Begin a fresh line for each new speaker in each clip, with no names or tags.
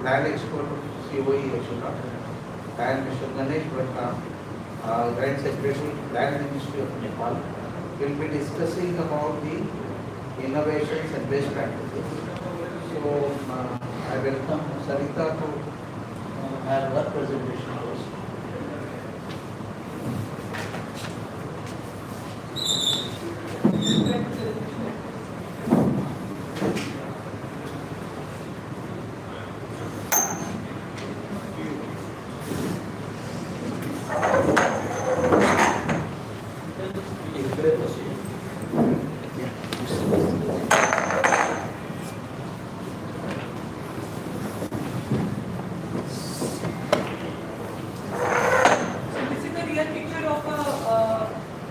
land expert of COE Yashoda, and Mr. Ganesh Bhatta, Grand Secretary, Land Ministry of Nepal, will be discussing about the innovations and best practices. So, I welcome Sarita to have her presentation first.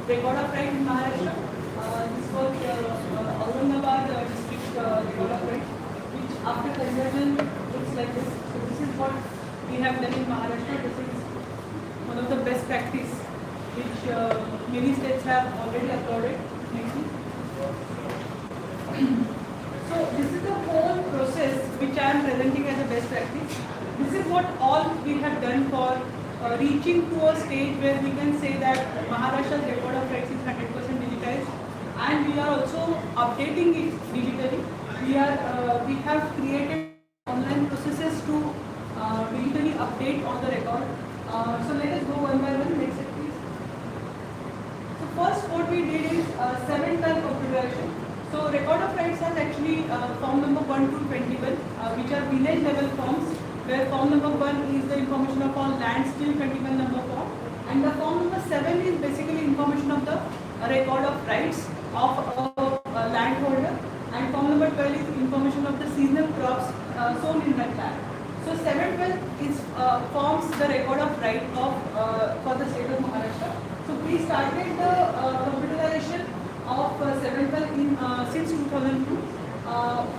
Record of right in Maharashtra. This was Aurangabad district record of right, which after conversion looks like this. So this is what we have done in Maharashtra. This is one of the best practice which many states have already applauded. Next week. So this is the whole process which I am presenting as a best practice. This is what all we have done for reaching to a stage where we can say that Maharashtra's record of rights is 100% digitized, and we are also updating it digitally. We have created online processes to digitally update on the record. So let us go one by one. Next slide, please. So first, what we did is 7-12 configuration. So record of rights has actually form number 1 to 21, which are village level forms, where form number 1 is the information of all land still 21 number form, and the form number 7 is basically information of the record of rights of a landholder, and form number 12 is information of the seasonal crops sown in that land. So 7-12 is forms the record of right of for the state of Maharashtra. So we started the computerization of 7-12 in since 2002.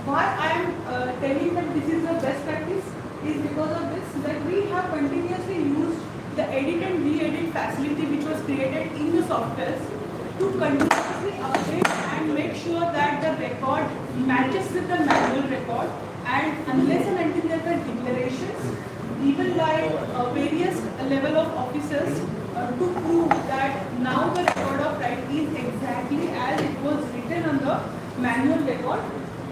Why I am telling that this is the best practice is because of this, that we have continuously used the edit and re-edit facility which was created in the softwares to continuously update and make sure that the record matches with the manual record, and unless and until there are declarations given by various level of officers to prove that now the record of right is exactly as it was written on the manual record,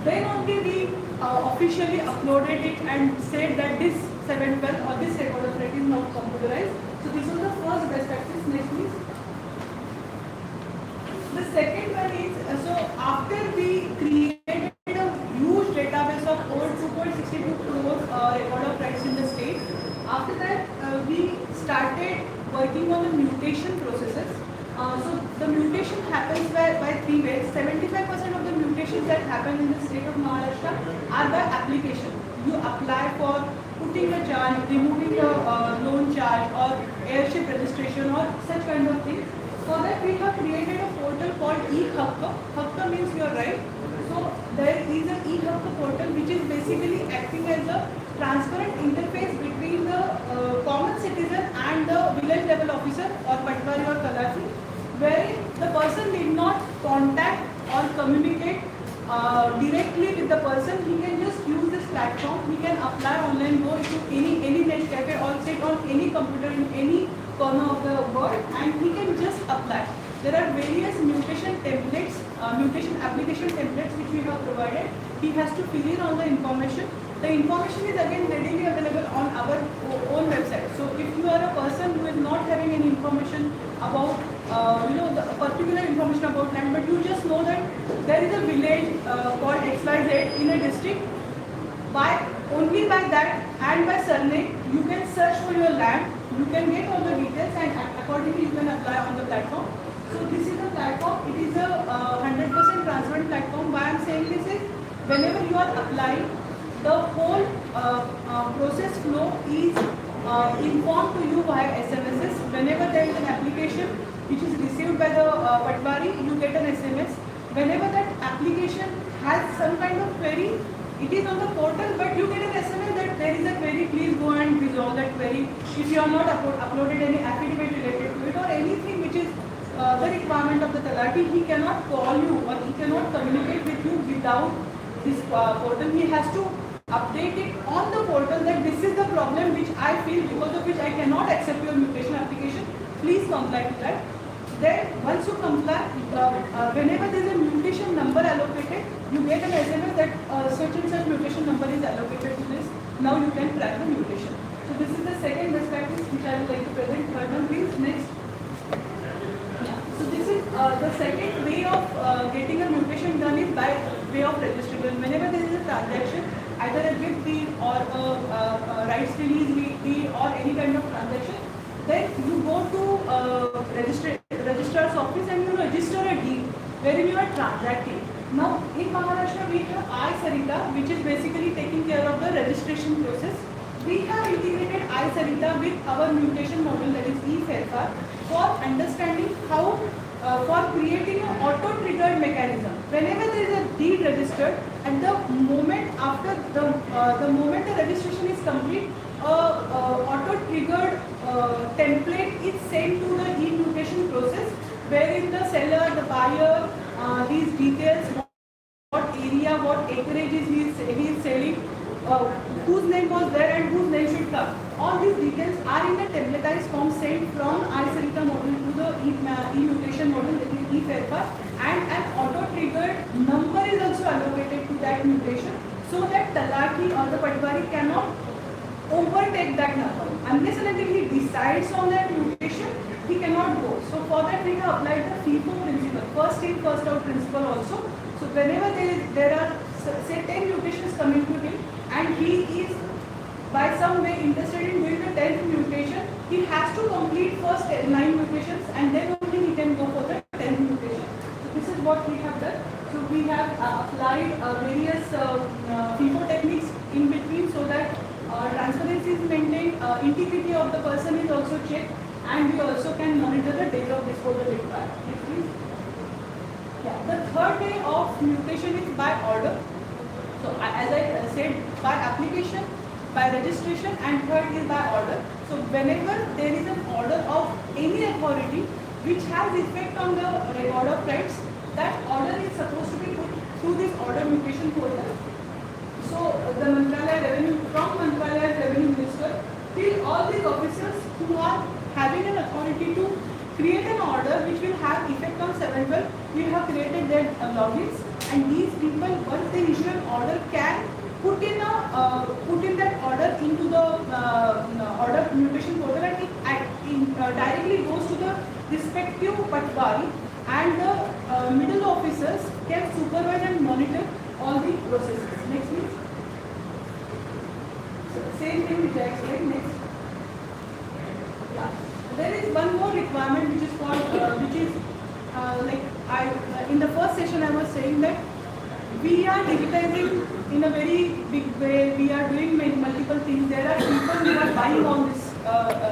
then only we officially uploaded it and said that this 7-12 or this record of right is now computerized. So this was the first best practice. Next please. The second one is, so after we created a huge database of over 2.62 crore record of rights in the state, after that we started working on the mutation processes. So the mutation happens by 3 ways. 75% of the mutations that happen in the state of Maharashtra are by application. You apply for putting a charge, removing a loan charge, or airship registration, or such kind of things. For that we have created a portal called e-Hakka. Hakka means you are right. So there is an e-Hakka portal which is basically acting as a transparent interface between the common citizen and the village level officer or patwari or talati, where the person need not contact or communicate directly with the person. He can just use this platform. He can apply online, go to any net cafe or sit on any computer in any corner of the world, and he can just apply. There are various mutation templates, mutation application templates which we have provided. He has to fill in all the information. The information is again readily available on our own website. So if you are a person who is not having any information about the particular information about land, but you just know that there is a village called XYZ in a district, only by that and by surname you can search for your land, you can get all the details, and accordingly you can apply on the platform. So this is the platform. It is a 100% transparent platform. Why I am saying this is, whenever you are applying, the whole process flow is informed to you via SMSs. Whenever there is an application which is received by the patwari, you get an SMS. Whenever that application has some kind of query, it is on the portal, but you get an SMS that there is a query, please go and resolve that query. If you have not uploaded any affidavit related to it or anything which is the requirement of the talati, he cannot call you or he cannot communicate with you without this portal. He has to update it on the portal that problem which I feel because of which I cannot accept your mutation application, please comply to that. Then once you comply, whenever there is a mutation number allocated, you get an SMS that such and such mutation number is allocated to this. Now you can track the mutation. So this is the second best practice which I would like to present. Third one, please. Next. Yeah. So this is the second way of getting a mutation done is by way of registrable. Whenever there is a transaction, either a gift deed or a rights release deed or any kind of transaction, then you go to registrar's office and you register a deed wherein you are transacting. Now in Maharashtra we have I-Sarita, which is basically taking care of the registration process. We have integrated I-Sarita with our mutation model, that is e-Fairfar, for understanding how for creating an auto-triggered mechanism. Whenever there is a deed registered, at the moment after the moment the registration is complete, auto-triggered template is sent to the e-mutation process, wherein the seller, the buyer, these details, what area, what acreage he is selling, whose name was there and whose name should come. All these details are in the templatized form sent from I-Sarita model to the e-mutation model, that is e-Fairfar, and an auto-triggered number is also allocated to that mutation, so that Talaki or the Patwari cannot overtake that number. Unless and until he decides on that mutation, he cannot go. So for that we have applied the FIFO principle, first in first out principle also. So whenever there are say 10 mutations coming to him and he is by some way interested in doing the 10th mutation, he has to complete first 9 mutations and then only he can go for the 10th mutation. So this is what we have done. So we have applied various FIFO techniques in between so that transparency is maintained, integrity of the person is also checked, and we also can monitor the date of disposal required. Next please. Yeah. The third way of mutation is by order. So as I said, by application, by registration, and third is by order. So whenever there is an order of any authority which has effect on the record of rights, that order is supposed to be put through this order mutation portal. So the Mantralaya Revenue, from Mantralaya Revenue Minister till all these officers who are having an authority to create an order which will have effect on 7/12, we have created their logins, and these people, once they issue an order, can put in that order into the order mutation portal, and it directly goes to the respective patwari, and the middle officers can supervise and monitor all the processes. Next please. So, same thing which I explained. Next. Yeah. There is one more requirement which is called, which is in the first session I was saying that we are digitizing in a very big way. We are doing multiple things. There are people who are buying on this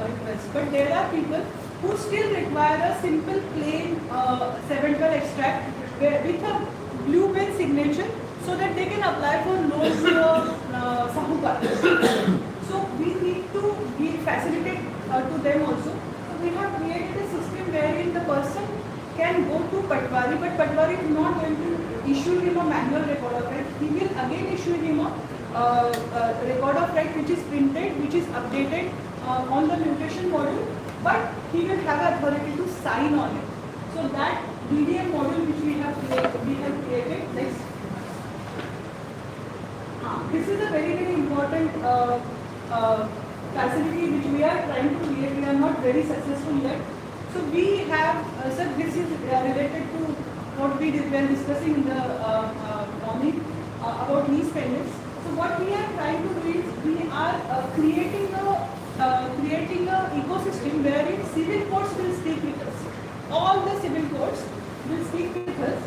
request, but there are people who still require a simple plain 7/12 extract with a blue pen signature, so that they can apply for loans to a sahukar. So we need to facilitate to them also. So we have created a system wherein the person can go to Patwari, but Patwari is not going to issue him a manual record of right. He will again issue him a record of right which is printed, which is updated on the mutation module, but he will have authority to sign on it. So that DDM module which we have created. Next. This is a very important facility which we are trying to create. We are not very successful yet. So we have, sir, this is related to what we were discussing in the morning about lease payments. So what we are trying to do is we are creating a ecosystem wherein civil courts will speak with us. All the civil courts will speak with us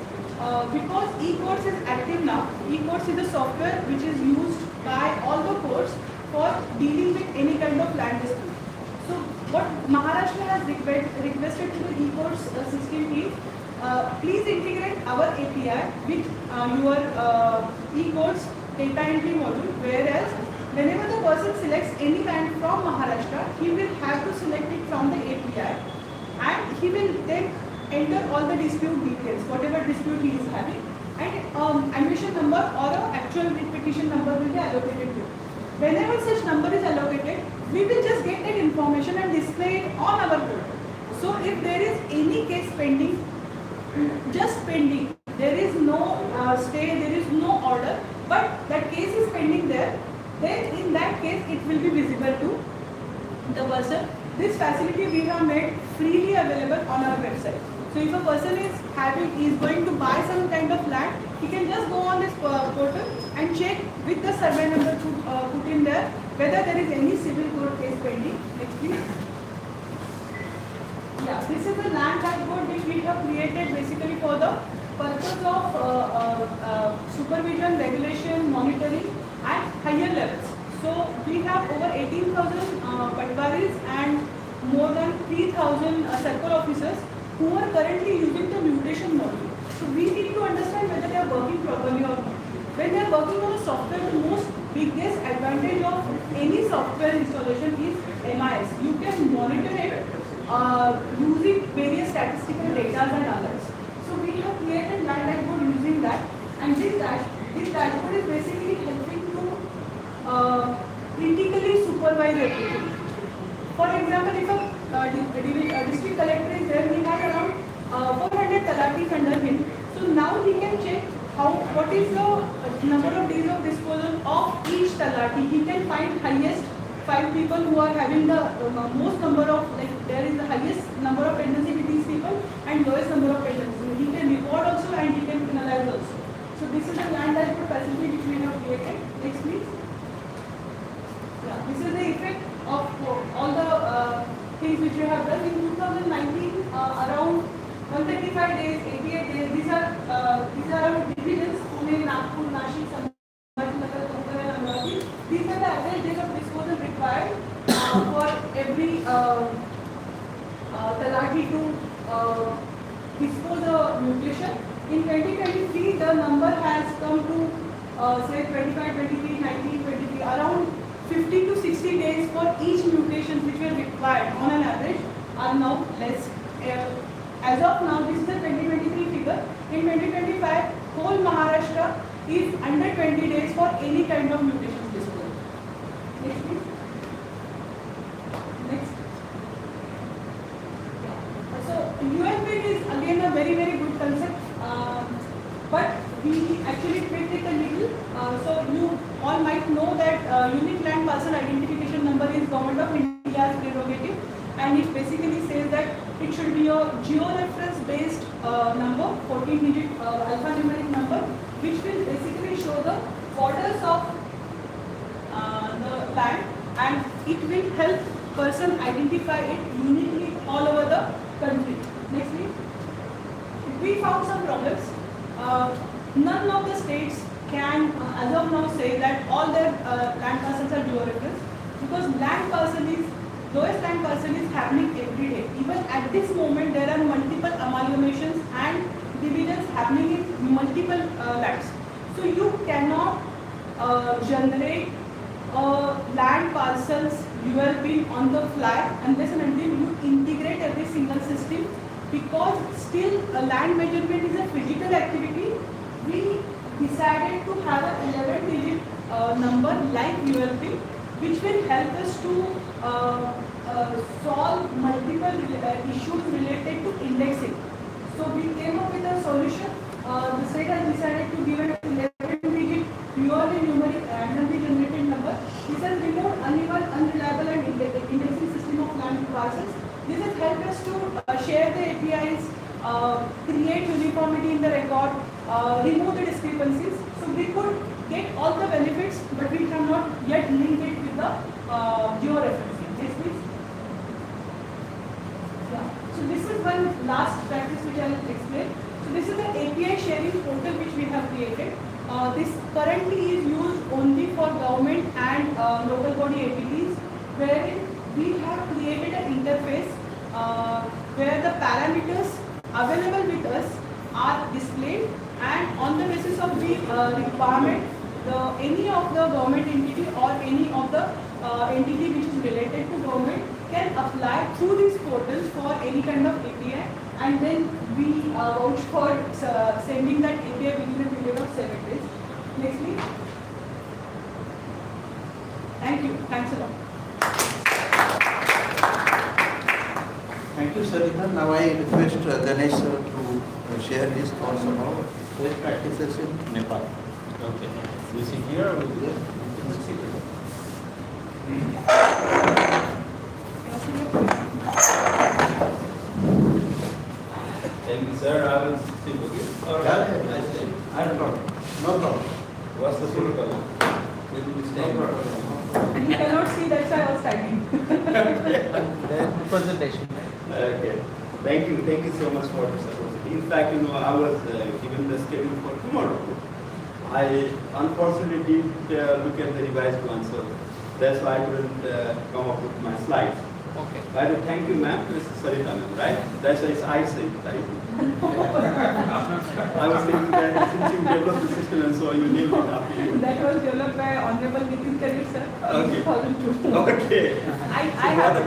because e-courts is active now. E-courts is a software which is used by all the courts for dealing with any kind of land dispute. So what Maharashtra has requested to the e-courts system is please integrate our API with your e-courts data entry module, whereas whenever the person selects any land from Maharashtra, he will have to select it from the API, and he will then enter all the dispute details, whatever dispute he is having, and admission number or an actual petition number will be allocated to him. Whenever such number is allocated, we will just get that information and display it on our board. So if there is any case pending, just pending, there is no stay, there is no order, but that case is pending there, then in that case it will be visible to the person. This facility we have made freely available on our website. So if a person is going to buy some kind of land, he can just go on this portal and check with the survey number put in there whether there is any civil court case pending. Next please. Yeah, this is the land dashboard which we have created basically for the purpose of supervision, regulation, monitoring at higher levels. So we have over 18,000 patwaris and more than 3,000 circle officers who are currently using the mutation model. So we need to understand whether they are working properly or not. When they are working on a software, the most biggest advantage of any software installation is MIS. You can monitor it using various statistical data and alerts. So we have created land dashboard using that, and this dashboard is basically helping to critically supervise everything. For example, if a district collector is there, he has around 400 talatis under him. So now he can check what is the number of days of disposal of each talati. He can find highest 5 people who are having the most number of, like there is the highest number of pendency with these people and lowest number of pendency. He can reward also and he can penalize also. So this is the land dashboard facility which we have created. Next please. Yeah, this is the effect of all the things which we have done in 2019. Around 135 days, 88 days. These are our divisions: Pune, Nagpur, Nashik, Sambhajinagar, Konkar, and Amravati. These are the average days of disposal required for every talati to dispose a mutation. In 2023, the number has come to say 25, 23, 19, 23, around 50 to 60 days for each mutation which were required on an average are now less. As of now, this is the 2023 figure. In 2025, whole Maharashtra is under 20 days for any kind of mutation disposal. Next please. Next. So ULP is again a very good concept, but we actually tweaked it a little. So you all might know that unique land parcel identification number is Government of India's prerogative, and it basically says that it should be a geo-reference based number, 14-digit alphanumeric number, which will basically show the borders of the land, and it will help person identify it uniquely all over the country. Next please. We found some problems. None of the states can, as of now, say that all their land parcels are geo-reference, because lowest land parcel is happening every day. Even at this moment, there are multiple amalgamations and divisions happening in multiple lands. So you cannot generate land parcels ULP on the fly unless and until you integrate every single system, because still land measurement is a physical activity. We decided to have an 11-digit number like ULP, which will help us to solve multiple issues related to indexing. So we came up with a solution. The state has decided to give an 11-digit purely numeric randomly generated number. This has removed uneven, unreliable and indexing system of land parcels. This has helped us to share the APIs, create uniformity in the record, remove the discrepancies. So we could get all the benefits, but we have not yet linked it with the geo-referencing. Yes, please. Yeah. So this is one last practice which I will explain. So this is the API sharing portal which we have created. This currently is used only for government and local body entities, wherein we have created an interface where the parameters available with us are displayed, and on the basis of the requirement, any of the government entity or any of the entity which is related to government can apply through these portals for any kind of API, and then we vouch for sending that API within a period of 7 days. Next please. Yeah. So ULP is again a very good concept, but we actually tweaked it a little. So this is the API sharing portal which we have created. This currently is used only for government and local body entities, wherein we have created an interface where the parameters available with us are displayed, and on the basis of the requirement, any of the government entity or any of the entity which is related to government can apply through these portals for any kind of API, and then we vouch for sending that API within a period of 7 days. Next please. Thank you. Thanks a lot.
Thank you, Sarita. Now I request Ganesh sir to share his thoughts about best practices in Nepal.
Okay. You see here or
Yes.
Thank you, sir. I will sit with you. Or I stay.
I don't know. No problem.
What's the protocol? Will you
No
stay?
problem.
You cannot see, that's why I was typing.
Presentation.
Okay. Thank you so much for this opportunity. In fact, I was given the schedule for tomorrow. I unfortunately did look at the revised one, so that's why I couldn't come up with my slides.
Okay.
By the way, thank you, ma'am. This is Sarita, ma'am, right? That's why it's I say, right? I was thinking that since you developed the system and so you nailed it after you.
That was developed by Honorable Nitin Khalid sir in
Okay.
2002.
Okay.
I have to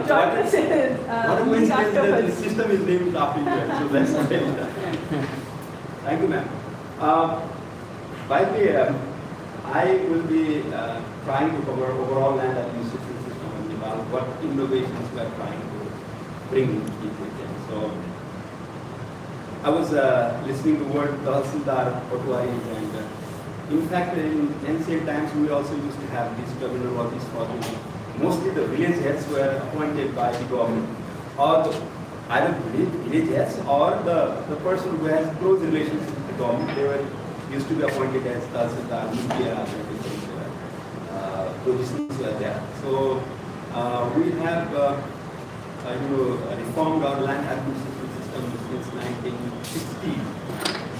join the session
What a
week
coincidence that the
afterwards.
system is named after you, so that's great. Thank you, ma'am. By the way, I will be trying to cover overall land administration system in Nepal, what innovations we are trying to bring in it. So, I was listening to the word Tahsildar, Patwari, and in fact, in ancient times, we also used to have these terminologies for mostly the village heads were appointed by the government, or either village heads or the person who has close relations with the government. They were used to be appointed as Tahsildar, Mukhia, positions were there. So we have reformed our land administration system since 1960.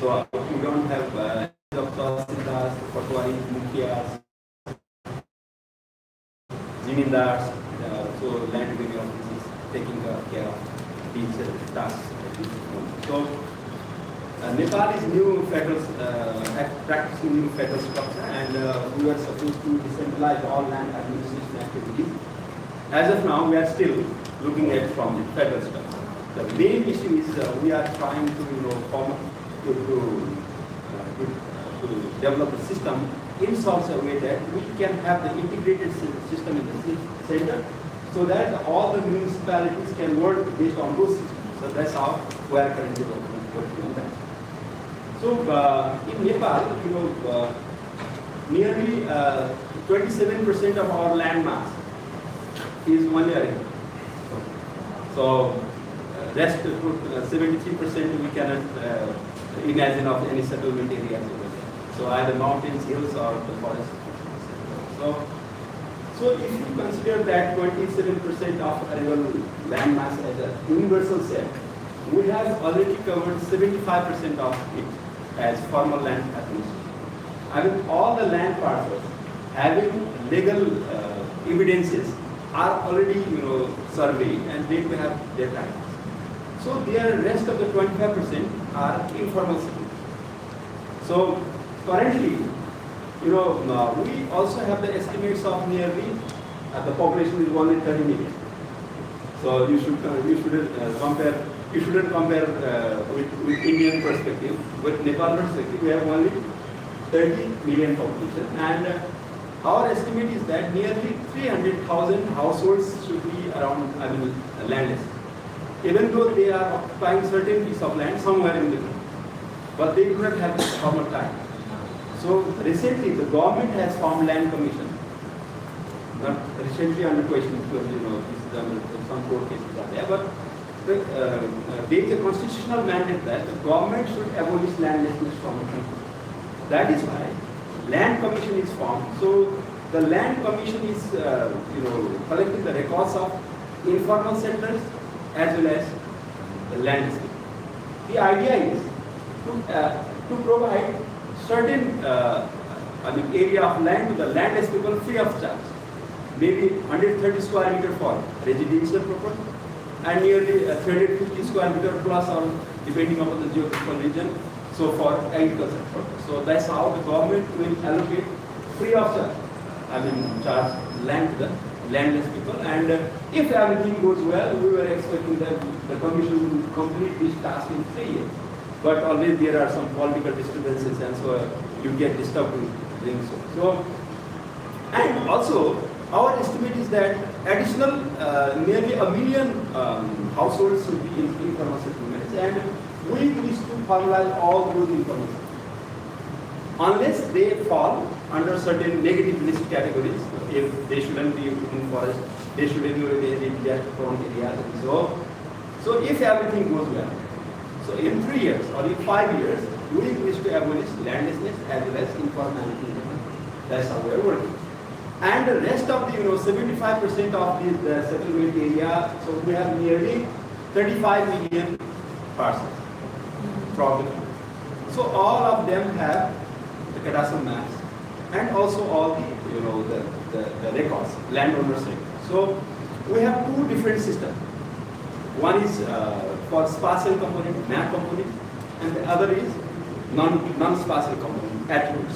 So we don't have Tahsildars, Patwari, Mukhias, Zamindars, so land revenue office is taking care of these tasks at this moment. So Nepal is new federal, practicing new federal structure, and we are supposed to decentralize all land administration activities. As of now, we are still looking at from the federal structure. The main issue is we are trying to to develop a system in such a way that we can have the integrated system in the center, so that all the municipalities can work based on those systems. So that's how we are currently working on that. So in Nepal, nearly 27% of our land mass is 1 area. So rest 73% we cannot imagine of any settlement areas over there. So either mountains, hills, or the forest. So if you consider that 27% of arable land mass as a universal set, we have already covered 75% of it as formal land administration. I mean, all the land parcels having legal evidences are already surveyed, and they will have their titles. So the rest of the 25% are informal settlements. So currently, we also have the estimates of nearly the population is only 30 million. So you shouldn't compare with Indian perspective. With Nepal perspective, we have only 30 million population, and our estimate is that nearly 300,000 households should be around, landless, even though they are occupying certain piece of land somewhere in the country, but they do not have this formal time. So recently, the government has formed land commission. Not recently under question, because some court cases are there, but there is a constitutional mandate that the government should abolish landlessness from the country. That is why land commission is formed. So the land commission is collecting the records of informal settlers as well as the landscape. The idea is to provide certain area of land to the landless people free of charge. Maybe 130 square meter for residential property, and nearly 350 square meter plus, or depending upon the geographical region, so for agriculture purpose. So that's how the government will allocate free of charge, charge land to the landless people. And if everything goes well, we were expecting that the commission will complete this task in 3 years. But always there are some political disturbances, and so you get disturbed in doing so. So And also, our estimate is that additional nearly 1 million households should be in information units, and we wish to formalize all those information. Unless they fall under certain negative list categories, if they shouldn't be in forest, they shouldn't be in disaster-prone areas, and so if everything goes well, so in 3 years or in 5 years, we wish to abolish landlessness as well as informality. That's how we are working. And the rest of the 75% of the settlement area, so we have nearly 35 million parcels from the country. So all of them have the cadastral maps and also all the records, landowners records. So we have two different systems. One is for spatial component, map component, and the other is non-spatial component, attribute.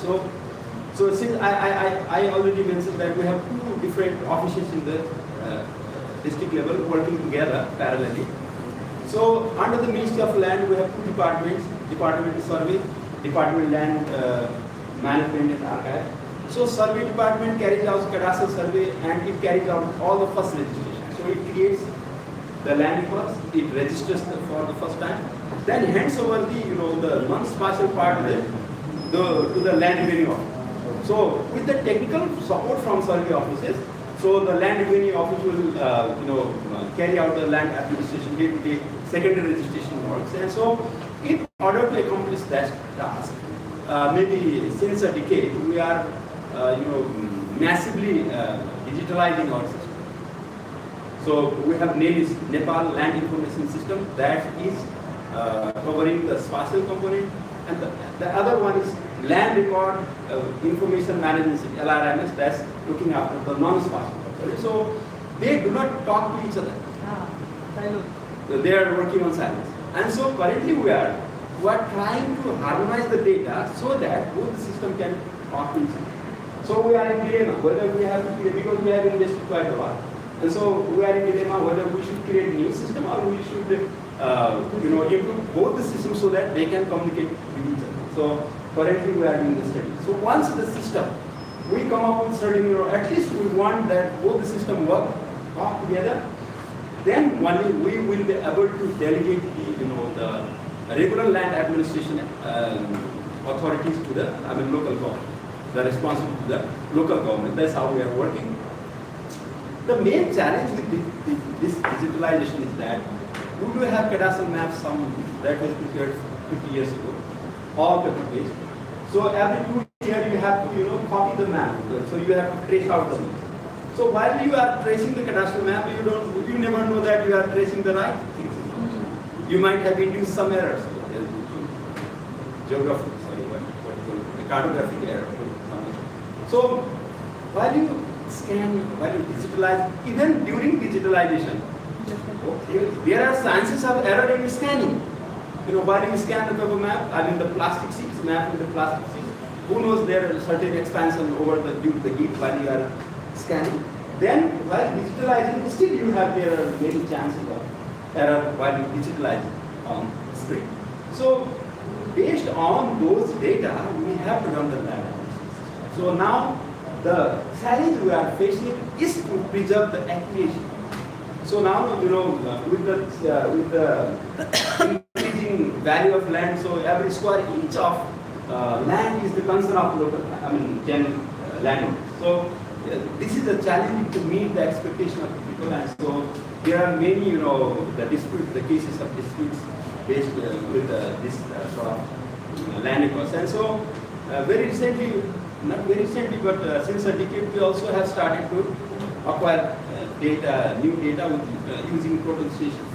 So since I already mentioned that we have two different offices in the district level working together parallelly. So under the Ministry of Land, we have two departments: Department of Survey, Department Land Management and Archive. So Survey Department carries out cadastral survey and it carries out all the first registration. So it creates the land records, it registers for the first time, then hands over the non-spatial part to the land revenue office. So with the technical support from survey offices, so the land revenue office will carry out the land administration day-to-day secondary registration works. And so in order to accomplish that task, maybe since a decade, we are massively digitalizing our system. So we have named Nepal Land Information System that is covering the spatial component, and the other one is Land Record Information Management System, LRMS, that's looking after the non-spatial component. So they do not talk to each other. They are working on silence. And so currently we are trying to harmonize the data so that both the system can talk to each other. So we are in dilemma whether we have to create, because we have invested quite a lot. And so we are in dilemma whether we should create a new system or we should improve both the systems so that they can communicate with each other. So currently we are doing the study. So once the system, we come up with certain, at least we want that both the system work together, then only we will be able to delegate the regular land administration authorities to the local government, the responsible to the local government. That's how we are working. The main challenge with this digitalization is that we do have cadastral maps, some that was prepared 50 years ago, all paper-based. So every 2 years you have to copy the map. So you have to trace out the map. So while you are tracing the cadastral map, you never know that you are tracing the right things. You might have induced some errors. Geographic, the cartographic error. So while you scan, while you digitalize, even during digitalization, there are chances of error in scanning. While you scan the paper map, the plastic sheets, map with the plastic sheets, who knows there are certain expansion over due to the heat while you are scanning. Then while digitalizing, still you have there are many chances of error while you digitalize on screen. So based on those data, we have to run the land analysis. So now the challenge we are facing is to preserve the accuracy. So now with the increasing value of land, so every square inch of land is the concern of local, general landowners. So this is a challenge to meet the expectation of people, and so there are many, the cases of disputes based with this sort of land records. And so very recently, not very recently, but since a decade, we also have started to acquire new data with, using total station.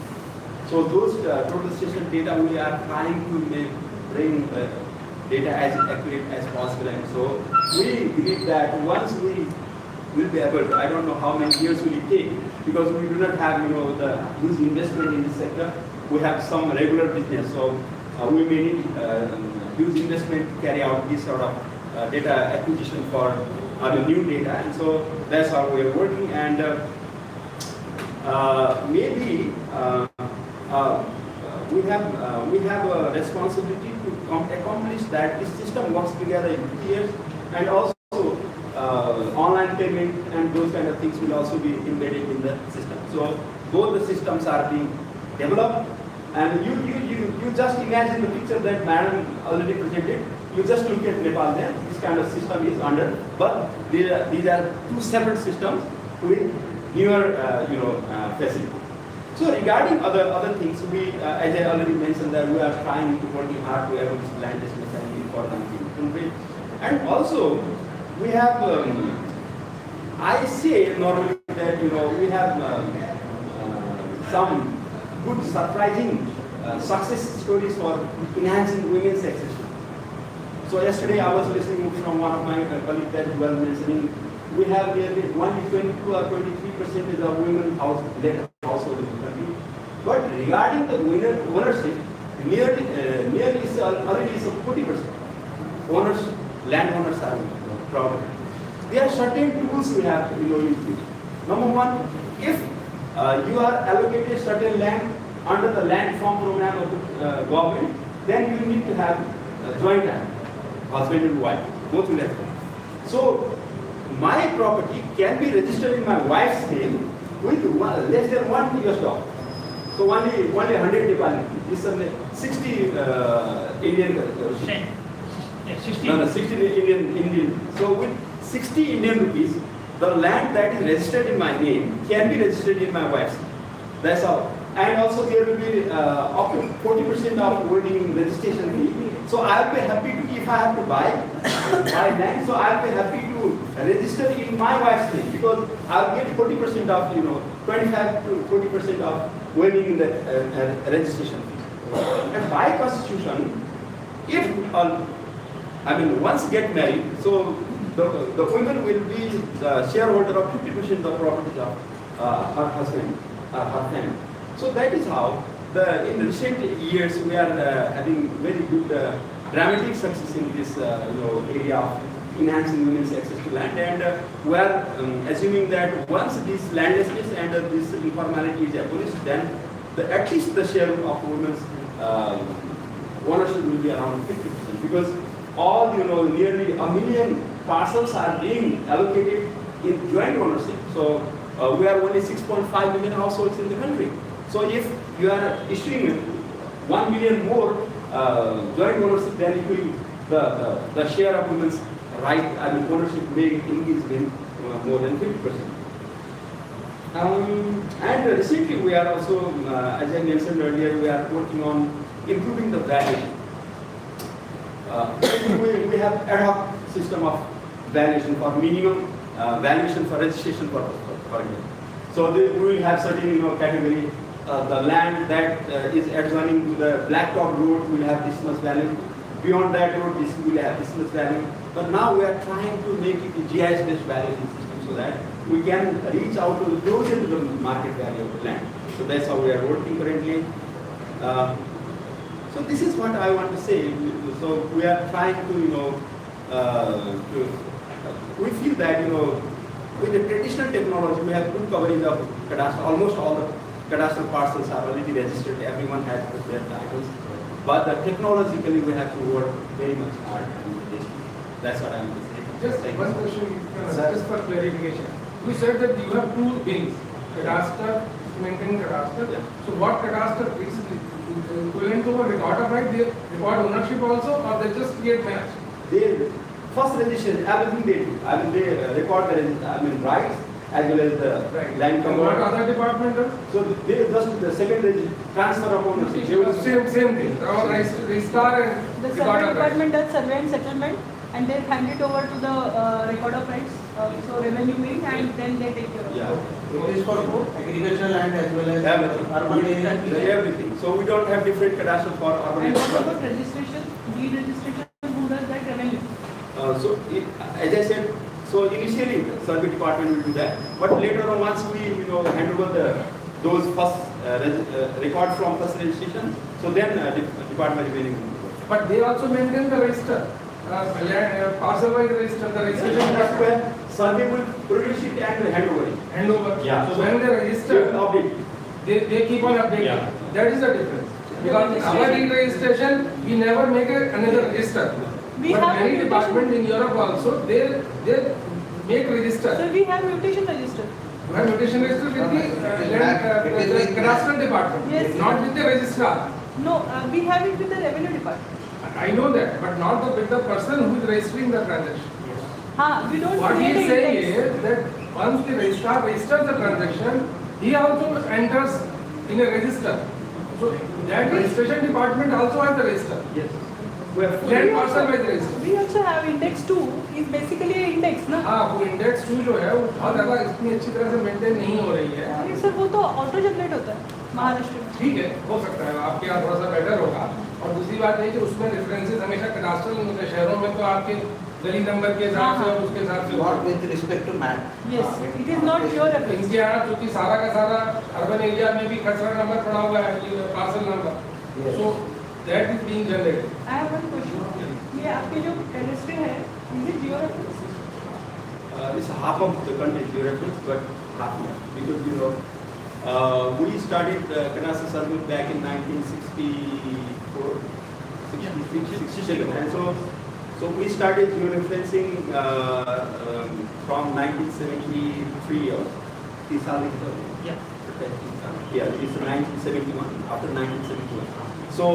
So those total station data, we are trying to bring data as accurate as possible. And so we believe that once we will be able to, I don't know how many years will it take, because we do not have the huge investment in this sector. We have some regular business, so we may need huge investment to carry out this sort of data acquisition for new data, and so that's how we are working. And maybe we have a responsibility to accomplish that this system works together in 2 years, and also online payment and those kind of things will also be embedded in the system. So both the systems are being developed, and you just imagine the picture that Madam already presented. You just look at Nepal there. This kind of system is under, but these are two separate systems with newer facility. So regarding other things, we as I already mentioned that we are trying to working hard to establish land establishment for country, and also we have. I say normally that we have some good surprising success stories for enhancing women's access. So yesterday I was listening from one of my colleagues that was mentioning we have nearly 22 or 23% of women household in the country. But regarding the ownership, nearly is already is 40%. Landowners are proud. There are certain tools we have to use. Number one, if you are allocated certain land under the land farm program of the government, then you need to have joint land, husband and wife, both will have. So my property can be registered in my wife's name with less than $1. So only 100 Nepali. This is 60 Indian. 60 Indian. So with 60 Indian rupees, the land that is registered in my name can be registered in my wife's name. That's all. And also there will be up to 40% of holding registration fee. So I'll be happy to, if I have to buy land, so I'll be happy to register in my wife's name because I'll get 40% of 25 to 40% of holding in the registration fee. And by constitution, if once get married, so the woman will be the shareholder of 50% of the property of her husband, her family. So that is how in recent years we are having very good dramatic success in this area of enhancing women's access to land, and we are assuming that once this landlessness and this informality is abolished, then at least the share of women's ownership will be around 50%, because all nearly 1 million parcels are being allocated in joint ownership. So we are only 6.5 million households in the country. So if you are issuing 1 million more joint ownership, then it will the share of women's ownership may increase in more than 50%. And recently we are also, as I mentioned earlier, we are working on improving the valuation. We have ad hoc system of valuation for minimum valuation for registration purpose. So we will have certain category. The land that is adjoining to the blacktop road will have this much value. Beyond that road, this will have this much value. But now we are trying to make it a GIS-based valuation system so that we can reach out to closer to the market value of the land. So that's how we are working currently. So this is what I want to say. So we are trying to, we feel that with the traditional technology, we have good coverage of cadastre. Almost all the cadastral parcels are already registered. Everyone has their titles. But technologically, we have to work very much hard. That's what I'm going to say.
Just one question, just for clarification. You said that you have two wings, cadastre, maintaining cadastre.
Yeah.
So what cadastre is equivalent to a record of right? They record ownership also, or they just create maps?
They first registration, everything they do. They record the rights as well as the land
And what
cover.
other department does?
So they just the second transfer of ownership. They will
Same thing. Our registrar and
The
record
survey
of rights.
department does survey and settlement, and they hand it over to the record of rights, so revenue wing, and then they take care of it.
Yeah.
It is for both agricultural land as well as
Everything.
urban area.
Everything. So we don't have different cadastre for urban
And what
areas.
about registration, deed registration, who does that? Revenue.
As I said, so initially the survey department will do that, but later on once we hand over those first record from first registration, so then department revenue will do that.
But they also maintain the register. Parcel wise register, the registration
That's where survey will produce it and hand over it.
hand over.
Yeah.
So when they register,
Update.
they keep on updating.
Yeah.
That is the difference. Because in our deed registration, we never make another register.
We
But
have
many
a
departments in Europe also, they make register.
So we have mutation register.
You have mutation register with the cadastral department,
Yes.
not with the registrar.
No, we have it with the revenue department.
I know that, but not with the person who is registering the transaction.
We don't
What he
create
is
an
saying
index.
is that once the registrar registers the transaction, he also enters in a register. So that registration department also has the register.
Yes. We have full
Land parcel wise register.
We also have index 2 is basically an index, ना?
हाँ, वो index 2 जो है वो बहुत ज़्यादा इतनी अच्छी तरह से मेंटेन नहीं हो रही है।
अरे सर वो तो ऑटो जनरेट होता है महाराष्ट्र में।
ठीक है, हो सकता है आपके यहाँ थोड़ा सा बेटर होगा। और दूसरी बात है कि उसमें रेफरेंसेस हमेशा कैडास्ट्रल होते हैं। शहरों में तो आपके गली नंबर के हिसाब से और उसके हिसाब से
Not with respect to map.
Yes, it is not your reference.
इनके यहाँ चूंकि सारा का सारा अर्बन एरिया में भी खसरा नंबर पड़ा हुआ है, parcel number,
Yes.
So that is being generated.
I have one question. ये आपके जो टेरेस्ट्री है, is it your reference?
It's half of the country reference, but half not. Because we started cadastral survey back in 1964, 67, and so we started georeferencing from 1973 or yeah, it's 1971, after 1971. So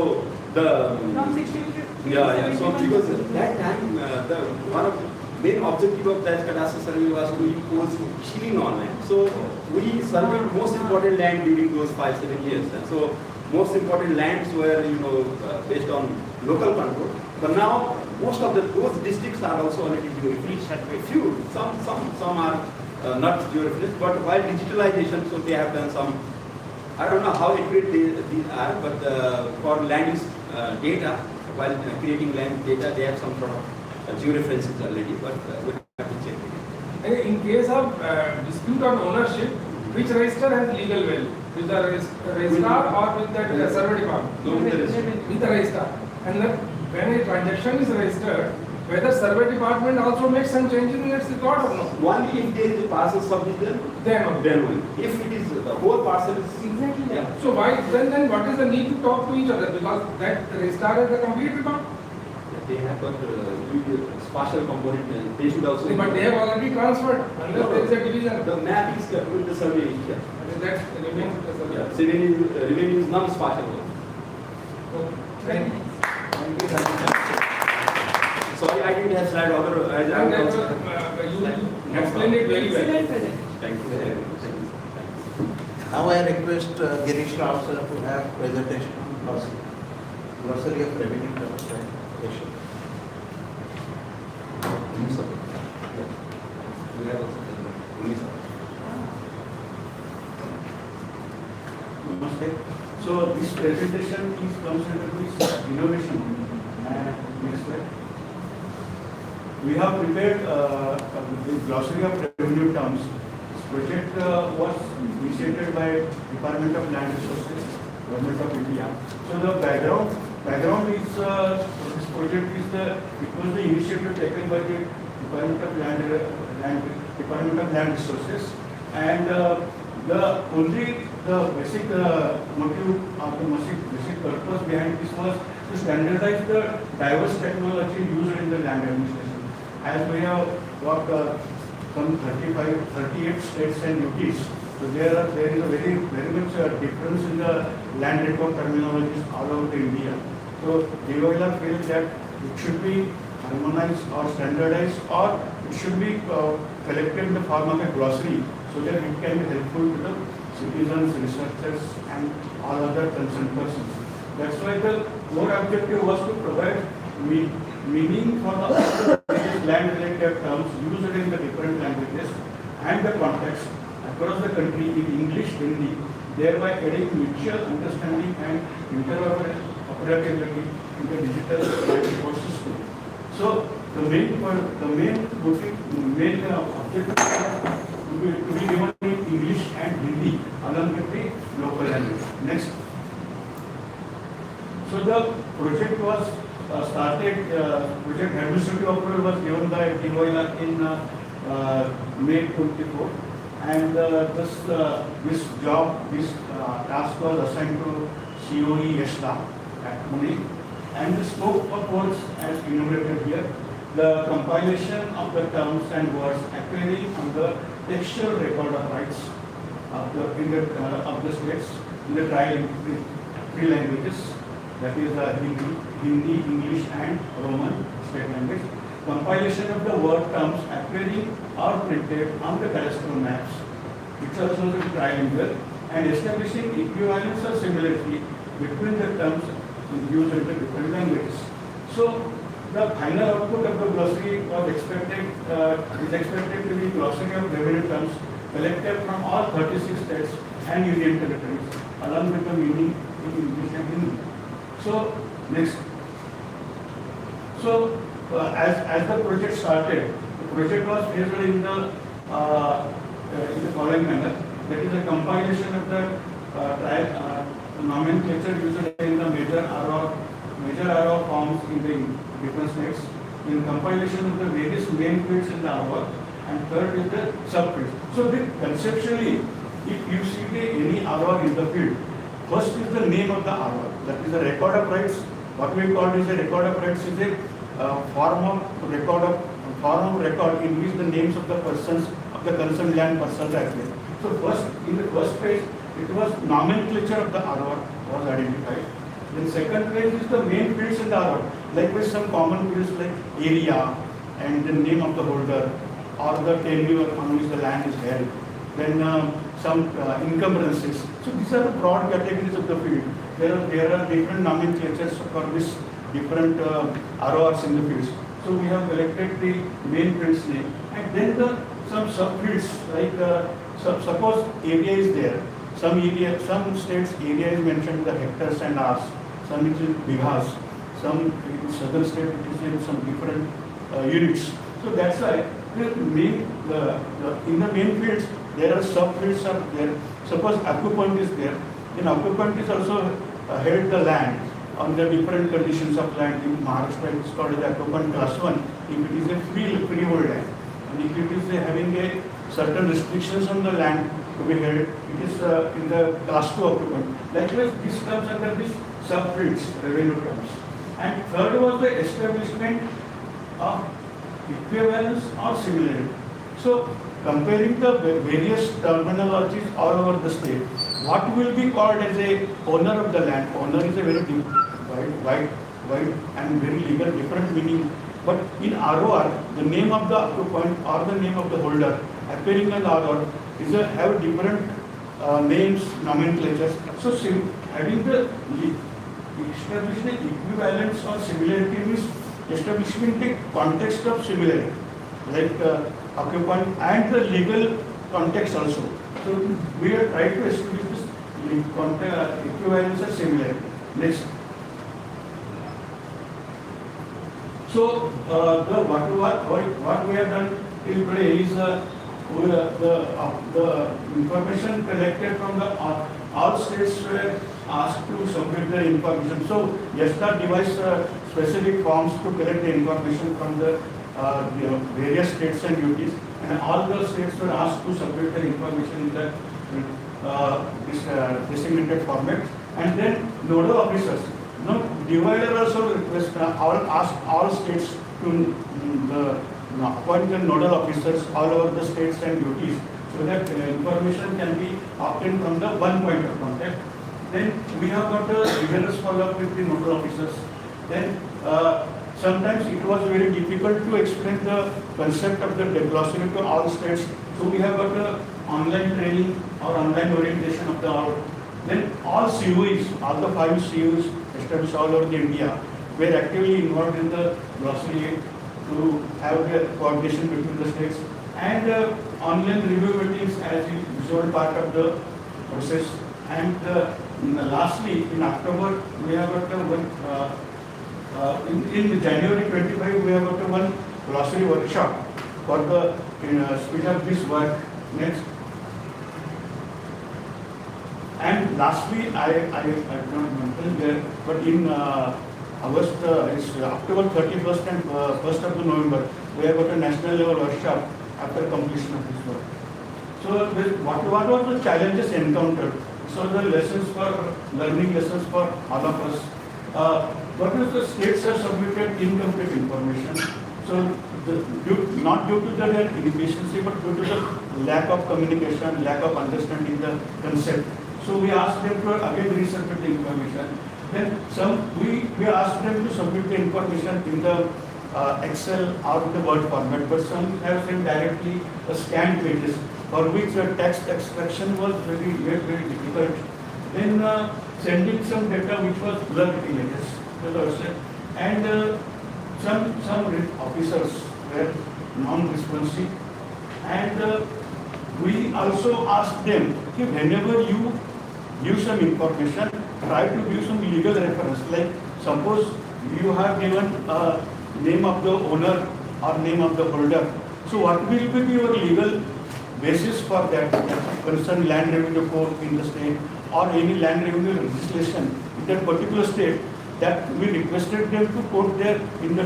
the
From 60 to
yeah. So because at that time, the one of main objective of that cadastral survey was to impose shilling on land. So we surveyed most important land during those 5-7 years. And so most important lands were based on local control. But now most of those districts are also already georeferenced. Few, some are not georeferenced. But while digitalization, so they have done some. I don't know how accurate these are, but for land use data, while creating land data, they have some sort of georeferences already, but we have to check it.
And in case of dispute on ownership, which register has legal value? With the registrar or with the survey department?
No, with the registrar.
With the registrar. And then when a transaction is registered, whether survey department also makes some changes in its record or no?
Only if there is a parcel subdivision,
Then only.
then only. If it is the whole parcel is
Exactly.
yeah.
So why then what is the need to talk to each other? Because that registrar has the complete record.
They have got spatial component. They should also.
But they have already transferred unless there is a division.
The map is with the survey. Yeah.
That remains with the survey.
Yeah. So revenue is non-spatial.
Thank you.
Sorry, I didn't have slide other.
And that was, you explained it very well.
Excellent present.
Thank you very much.
Now I request Girish Rao sir to have presentation on glossary of revenue terms and ratio.
Namaste. So this presentation is comes under this innovation. Next slide. We have prepared the glossary of revenue terms. This project was initiated by Department of Land Resources, Government of India. So the background is this project is it was the initiative taken by the Department of Land Resources, and the basic motive or the basic purpose behind this was to standardize the diverse technology used in the land administration. As we have got some 38 states and UTs, so there is a very much difference in the land record terminologies all over India. So DOLR feels that it should be harmonized or standardized, or it should be collected in the form of a glossary so that it can be helpful to the citizens, researchers, and all other concerned persons. That's why the core objective was to provide meaning for the land-related terms used in the different languages and the context across the country in English, Hindi, thereby adding mutual understanding and interoperability in the digital land record system. So the main objective to be given in English and Hindi along with the local language. Next. So the project was started, project administrative approval was given by DOLR in May 24, and this task was assigned to COE Yeshla at Pune, and the scope of works as enumerated here. the compilation of the terms and words appearing on the textual record of rights of the states in the three languages, that is Hindi, English and Roman state language. Compilation of the word terms appearing or printed on the cadastral maps, which also is trilingual, and establishing equivalence or similarity between the terms used in the different languages. So the final output of the glossary was is expected to be glossary of revenue terms collected from all 36 states and union territories, along with the meaning in English and Hindi. So next. So as the project started, the project was based in the following manner. That is a compilation of the nomenclature used in the major RO forms in the different states, in compilation of the various main fields in the RO, and third is the subfields. So conceptually, if you see any RO in the field, first is the name of the RO, that is the record of rights. What we call is a record of rights is a form of record in which the names of the persons of the concerned land persons are there. So first, in the first phase, it was nomenclature of the RO was identified. Then second phase is the main fields in the RO, like with some common fields like area and the name of the holder or the tenure on which the land is held. Then some encumbrances. So these are the broad categories of the field. There are different nomenclatures for this different RORs in the fields. So we have collected the main fields name, and then some subfields like suppose area is there. Some states area is mentioned in the hectares and hours. Some it is bighas. Some in southern state it is in some different units. So that's why in the main fields there are subfields are there. Suppose occupant is there. Then occupant is also held the land on the different conditions of land. In Maharashtra it is called the occupant class 1 if it is a freehold land. And if it is having a certain restrictions on the land to be held, it is in the class 2 occupant. Likewise, this comes under this subfields, revenue terms. And third was the establishment of equivalence or similarity. So, comparing the various terminologies all over the state, what will be called as a owner of the land? Owner is a very wide and very legal different meaning. But in ROR, the name of the occupant or the name of the holder appearing in ROR is have different names, nomenclatures. So having the establishing the equivalence or similarity means establishing the context of similarity, like occupant and the legal context also. So we are trying to establish this equivalence or similarity. Next. So what we have done till today is the information collected from all states were asked to submit the information. So YESTA devised specific forms to collect the information from the various states and UTs, and all the states were asked to submit the information in the designated format. And then nodal officers. Divider also request ask all states to appoint the nodal officers all over the states and UTs, so that information can be obtained from the one point of contact. Then we have got a rigorous follow-up with the nodal officers. Then sometimes it was very difficult to explain the concept of the glossary to all states, so we have got a online training or online orientation of the all. Then all COEs, all the 5 COEs established all over India, were actively involved in the glossary to have the coordination between the states, and online review meetings as a usual part of the process. And lastly, in October, we have got in January 25, we have got one glossary workshop for the speed of this work. Next. And lastly, I don't mention there, but in August, it's October 31st and 1st of November, we have got a national level workshop after completion of this work. So, what were the challenges encountered? So, the learning lessons for all of us. What is the states have submitted incomplete information? So not due to their inefficiency, but due to the lack of communication, lack of understanding the concept. So we asked them to again resubmit the information. Then we asked them to submit the information in the Excel or in the Word format, but some have sent directly the scanned pages, for which the text extraction was very difficult. Then sending some data which was blurred images, and some officers were non-responsive, and we also asked them, okay, whenever you give some information, try to give some legal reference. Like suppose you have given name of the owner or name of the holder. So what will be your legal basis for that concerned land revenue code in the state or any land revenue legislation in that particular state? That we requested them to quote there in the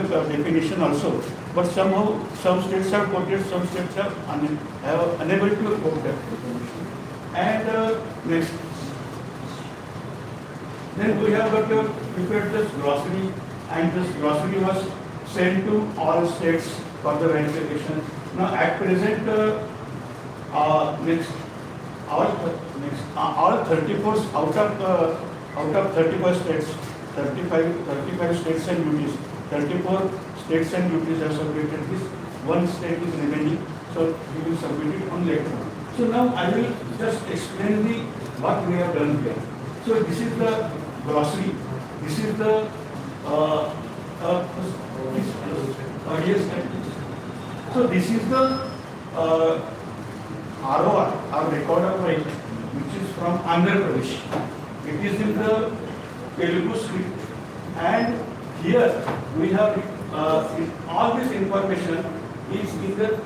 definition also. But somehow some states have quoted, some states have unable to quote that definition. And next. Then we have got prepared this glossary, and this glossary was sent to all states for the verification. Now at present, all 34 out of 35 states, 35 states and UTs, 34 states and UTs have submitted this. One state is remaining, so we will submit it on later on. So now I will just explain what we have done here. So this is the glossary. This is the so this is the ROR, our record of right, which is from Andhra Pradesh. It is in the Telugu script, and here we have all this information is in the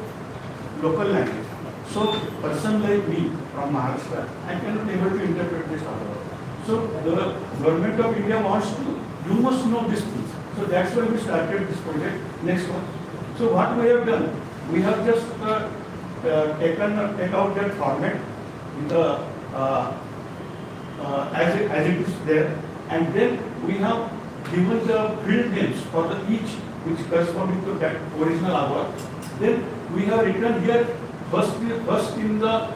local language. So person like me from Maharashtra, I cannot able to interpret this ROR. So the government of India wants to, you must know this thing. So that's why we started this project. Next one. So what we have done, we have just take out that format in the as it is there, and then we have given the field names for the each which corresponding to that original award. Then we have written here first in the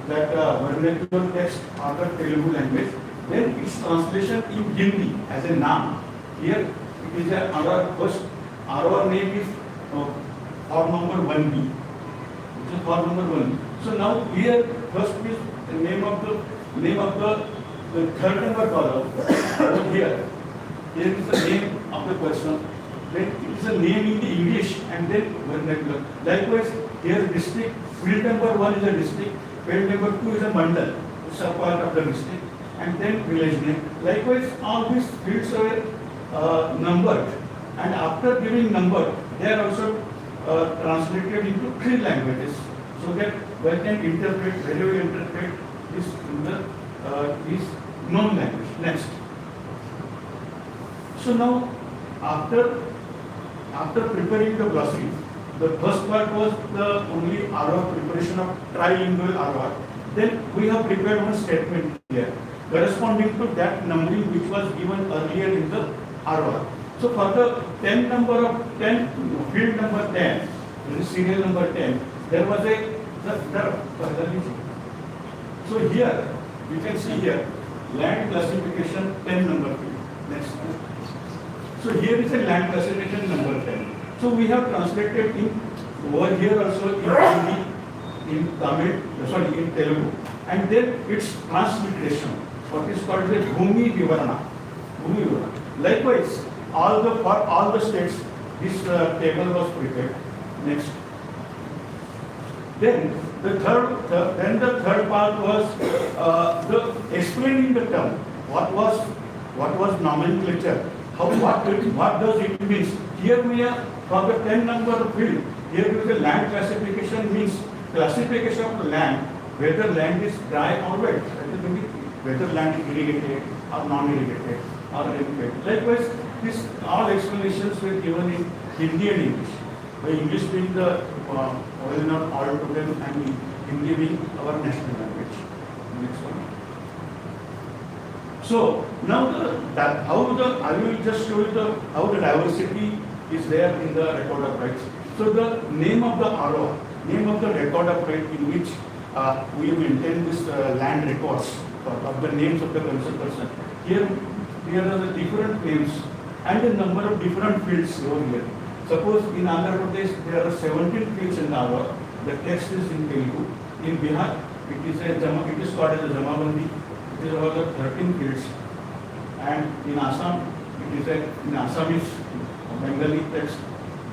vernacular text or the Telugu language, then its translation in Hindi as a noun. Here it is our first, our name is form number 1B. Which is form number 1. So now here first is the name of the third number column. Over here is the name of the person. Then it is a name in the English and then vernacular. Likewise here district, field number 1 is a district, field number 2 is a mandal, it's a part of the district, and then village name. Likewise all these fields are numbered, and after giving number they are also translated into 3 languages, so that one can interpret, whenever you interpret this in the is known language. Next. So now after preparing the glossary, the first part was the only ROR preparation of trilingual ROR. Then we have prepared one statement here corresponding to that numbering which was given earlier in the ROR. So for the 10 number of 10, field number 10, serial number 10, there was so here you can see here land classification 10 number field. Next. So here is a land classification number 10. So we have translated in over here also in Hindi, in Tamil, sorry, in Telugu, and then its transliteration, what is called the Bhumi Vivarana. Likewise, for all the states, this table was prepared. Next. Then the third part was the explaining the term. What was nomenclature? What does it mean? Here we are for the 10 number field. Here is the land classification means classification of the land, whether land is dry or wet, whether land is irrigated or non-irrigated or irrigated. Likewise, this all explanations were given in Hindi and English. The English being the original altogether and Hindi being our national language. Next one. So now I will just show you how the diversity is there in the record of rights. So the name of the RO, name of the record of right in which we maintain this land records of the names of the concerned person. Here are the different names and a number of different fields over here. Suppose in Andhra Pradesh there are 17 fields in the RO. The text is in Telugu. In Bihar it is called as a Jamabandi. It is about 13 fields. And in Assam it is in Assamese Bengali text.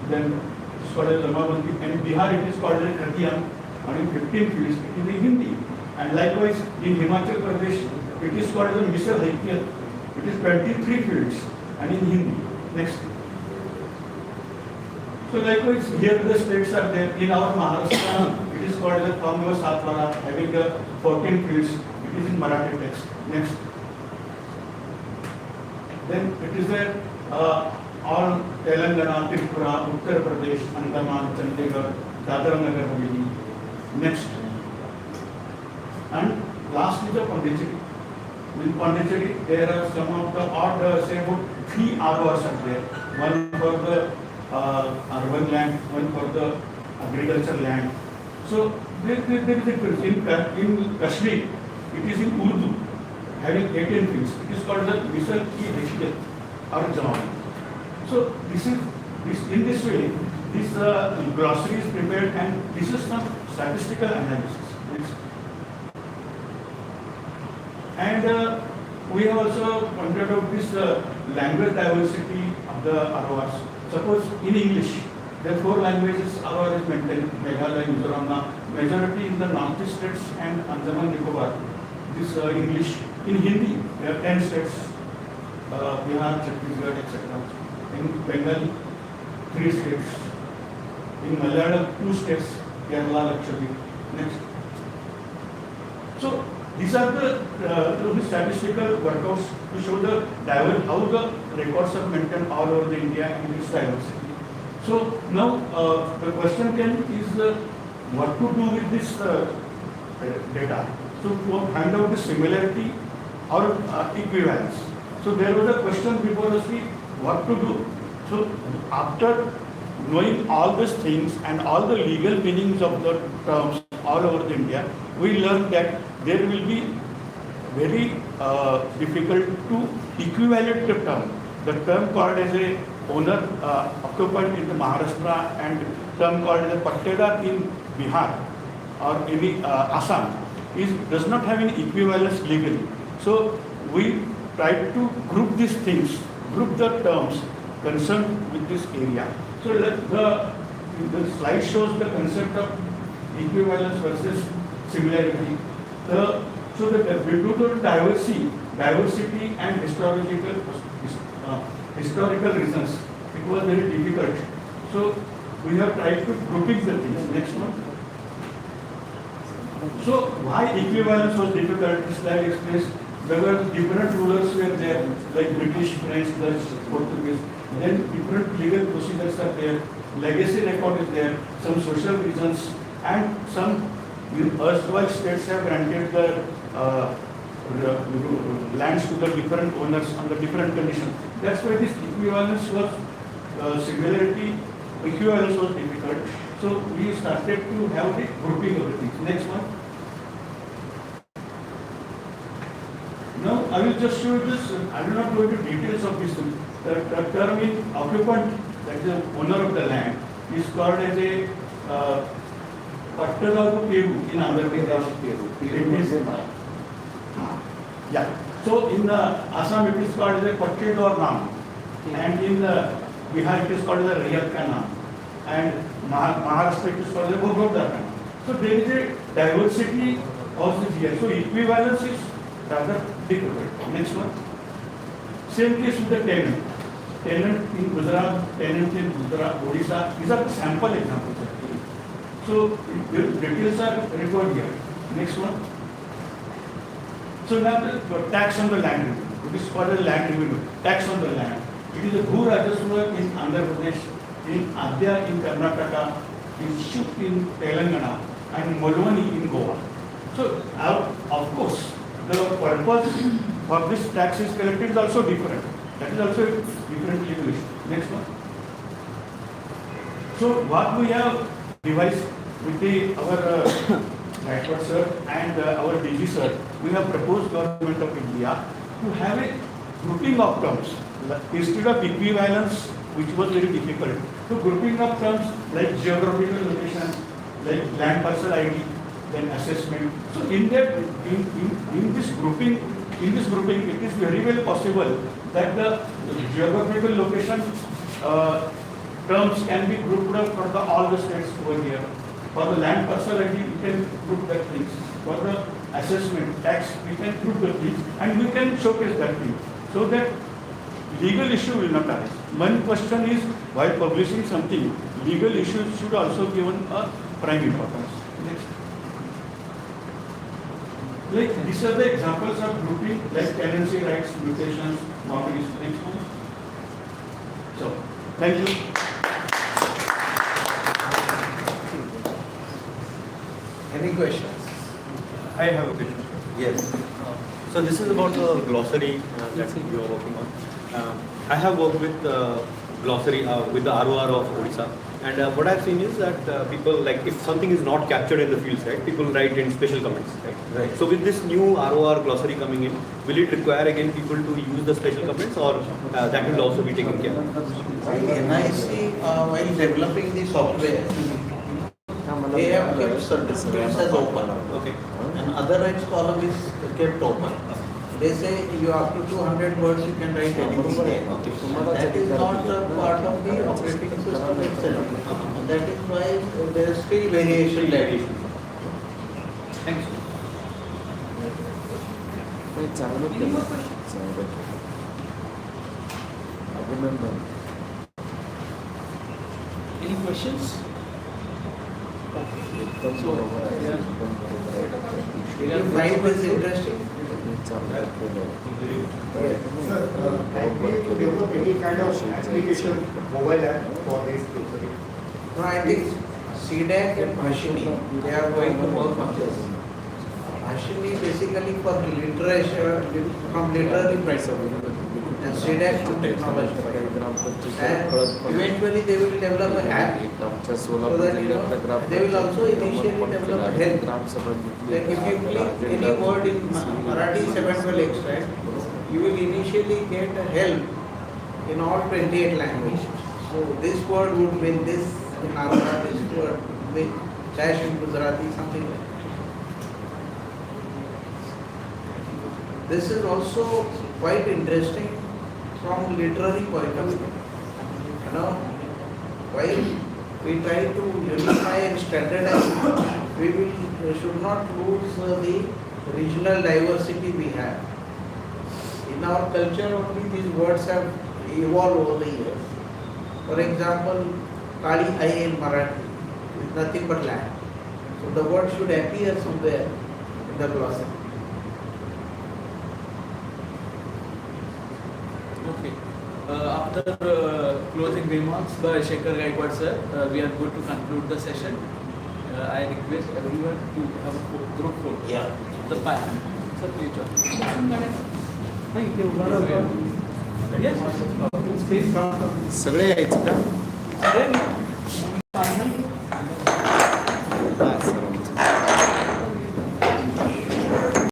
Then it is called as Jamabandi. And in Bihar it is called as Khatiyam. And in 15 fields it is in Hindi. And likewise in Himachal Pradesh it is called as a Misal Haikya. It is 23 fields and in Hindi. Next. So likewise here the states are there. In our Maharashtra it is called as a Kamya Satwara, having 14 fields. It is in Marathi text. Next. Then it is there all Telangana, Tripura, Uttar Pradesh, Andaman, Chandigarh, Dadra Nagar Haveli. Next. And last is the Pondicherry. In Pondicherry there are some of the odd, say about 3 ROs are there. One for the urban land, one for the agricultural land. So there is a difference. In Kashmir it is in Urdu, having 18 fields. It is called the Misal-e-Hikmat or Jamali. So in this way, this glossary is prepared, and this is some statistical analysis. And we have also pointed out this language diversity of the RORs. Suppose in English, there are 4 languages ROR is maintained: Meghalaya, Mizoram, majority in the northeast states and Andaman Nicobar. This English. In Hindi, there are 10 states, Bihar, Chhattisgarh, etc. In Bengali, 3 states. In Malayalam, 2 states, Kerala, Lakshadweep. Next. So these are the statistical workouts to show the how the records are maintained all over the India in this diversity. So now the question is what to do with this data. So to find out the similarity or equivalence. So there was a question before us, what to do. So after knowing all these things and all the legal meanings of the terms all over the India, we learned that there will be very difficult to equivalent the term. The term called as a owner occupant in the Maharashtra and term called as a pattedar in Bihar or any Assam does not have any equivalence legally. So we tried to group these things, group the terms concerned with this area. So the slide shows the concept of equivalence versus similarity. So due to diversity and historical reasons, it was very difficult. So we have tried to grouping the things. Next one. So why equivalence was difficult? This slide explains. There were different rulers were there, like British, French, Dutch, Portuguese. Then different legal procedures are there. Legacy record is there. Some social reasons and some erstwhile states have granted the lands to the different owners on the different conditions. That's why this equivalence was similarity. Equivalence was difficult. So we started to have the grouping of the things. Next one. Now I will just show you this. I will not go into details of this. The term in occupant, that is the owner of the land, is called as a Pattadaru Peru in Andhra Pradesh. Yeah. So in Assam it is called as a Pattadar Nam, and in Bihar it is called as a Riyat Nam, and Maharashtra it is called as a Bhogavdar Nam. So there is a diversity also here. So equivalence is rather difficult. Next one. Same case with the tenant. Tenant in Gujarat, tenant in Gujarat, Odisha. These are the sample examples. So the details are recorded here. Next one. So now the tax on the land revenue. It is called as land revenue. Tax on the land. It is a Bhu Rajaswa in Andhra Pradesh, in Adya in Karnataka, in Shuk in Telangana, and Malwani in Goa. So of course, the purpose for this tax is collected is also different. That is also a different legal issue. Next one. So what we have devised with our Gaikwad sir and our DG sir, we have proposed government of India to have a grouping of terms. Instead of equivalence, which was very difficult, so grouping of terms like geographical location, like land parcel ID, then assessment. So in that, in this grouping, it is very well possible that the geographical location terms can be grouped up for all the states over here. For the land parcel ID, we can group that things. For the assessment, tax, we can group the things, and we can showcase that thing, so that legal issue will not arise. One question is, while publishing something, legal issues should also be given a prime importance. Next. Like these are the examples of grouping, like tenancy rights, mutations, boundaries. Next one. So, thank you.
Any questions?
I have a question.
Yes.
So this is about the glossary that you are working on. I have worked with glossary with the ROR of Odisha, and what I've seen is that people, like, if something is not captured in the fields, right, people write in special comments, right?
Right.
So with this new ROR glossary coming in, will it require again people to use the special comments, or that will also be taken care of?
NIC, while developing the software, they have kept certain fields as open.
Okay.
And other rights column is kept open. They say you up to 200 words you can write anything there. That is not a part of the operating system itself. That is why there is still variation left.
Thank you.
Any more questions?
Any questions?
Did you find this interesting?
Sir, can we develop any kind of application, mobile app for this?
No, I think CDAC and Bhashini, they are going to work on this. Bhashini basically for literature, from literary point, and CDAC to technology. And eventually they will develop an app so that they will also initially develop help. Like if you click any word in Marathi 712X, right, you will initially get a help in all 28 languages. So this word would mean this in Andhra, this word would mean dash in Gujarati, something like that. This is also quite interesting from literary point of view. You know, while we try to unify and standardize, we should not lose the regional diversity we have. In our culture only these words have evolved over the years. For example, Kali Hai in Marathi is nothing but land. So the word should appear somewhere in the glossary.
Okay. After closing remarks by Shekhar Gaikwad sir, we are going to conclude the session. I request everyone to have a group photo.
Yeah.
The panel. Sir, please join. Yes. Please come.
सगळे यायचं का?
Then,